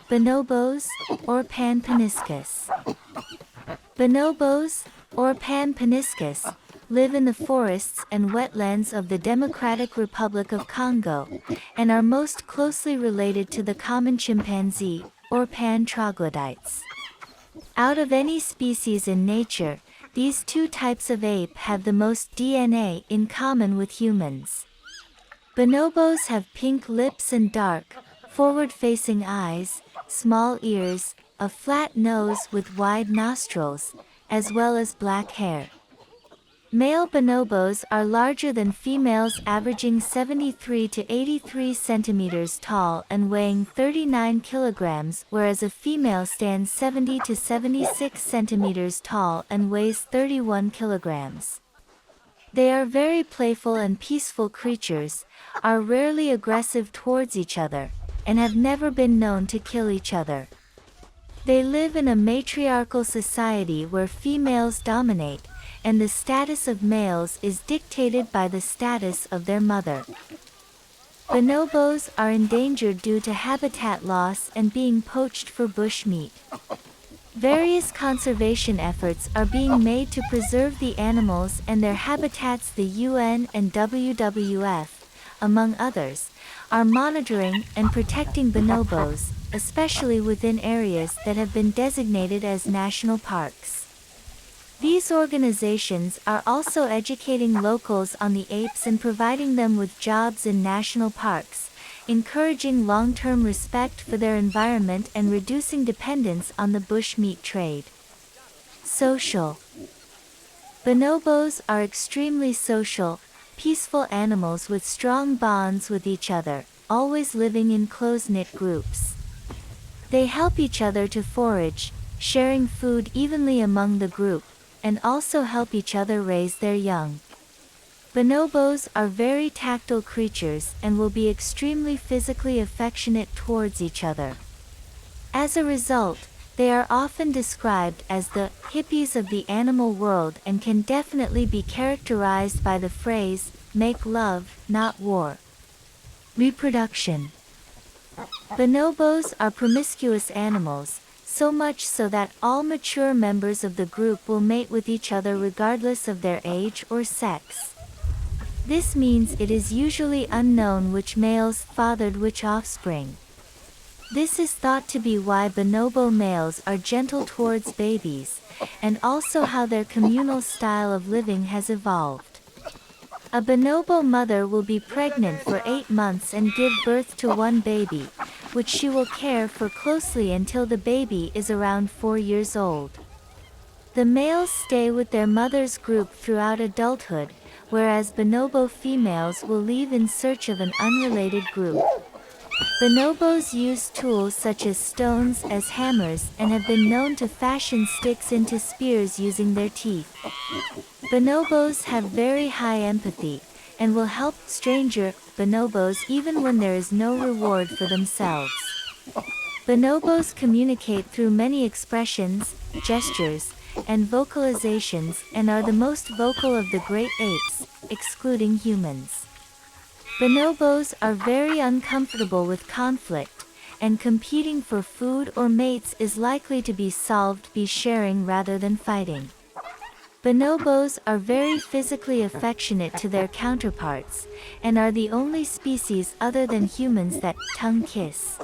Bonobos, or paniscus. Bonobos, or paniscus, live in the forests and wetlands of the Democratic Republic of Congo, and are most closely related to the common chimpanzee, or troglodytes. Out of any species in nature, these two types of ape have the most DNA in common with humans. Bonobos have pink lips and dark, forward-facing eyes, small ears, a flat nose with wide nostrils, as well as black hair. Male bonobos are larger than females, averaging 73 to 83 centimeters tall and weighing 39 kilograms, whereas a female stands 70 to 76 centimeters tall and weighs 31 kilograms. They are very playful and peaceful creatures, are rarely aggressive towards each other, and have never been known to kill each other. They live in a matriarchal society where females dominate, and the status of males is dictated by the status of their mother. Bonobos are endangered due to habitat loss and being poached for bushmeat. Various conservation efforts are being made to preserve the animals and their habitats. The UN and WWF, among others, are monitoring and protecting bonobos, especially within areas that have been designated as national parks. These organizations are also educating locals on the apes and providing them with jobs in national parks, encouraging long-term respect for their environment and reducing dependence on the bushmeat trade. Social. Bonobos are extremely social, peaceful animals with strong bonds with each other, always living in close-knit groups. They help each other to forage, sharing food evenly among the group, and also help each other raise their young. Bonobos are very tactile creatures and will be extremely physically affectionate towards each other. As a result, they are often described as the hippies of the animal world and can definitely be characterized by the phrase, "make love, not war." Reproduction. Bonobos are promiscuous animals, so much so that all mature members of the group will mate with each other regardless of their age or sex. This means it is usually unknown which males fathered which offspring. This is thought to be why bonobo males are gentle towards babies, and also how their communal style of living has evolved. A bonobo mother will be pregnant for 8 months and give birth to one baby, which she will care for closely until the baby is around 4 years old. The males stay with their mother's group throughout adulthood, whereas bonobo females will leave in search of an unrelated group. Bonobos use tools such as stones as hammers and have been known to fashion sticks into spears using their teeth. Bonobos have very high empathy, and will help stranger bonobos even when there is no reward for themselves. Bonobos communicate through many expressions, gestures, and vocalizations and are the most vocal of the great apes, excluding humans. Bonobos are very uncomfortable with conflict, and competing for food or mates is likely to be solved by sharing rather than fighting. Bonobos are very physically affectionate to their counterparts, and are the only species other than humans that tongue kiss.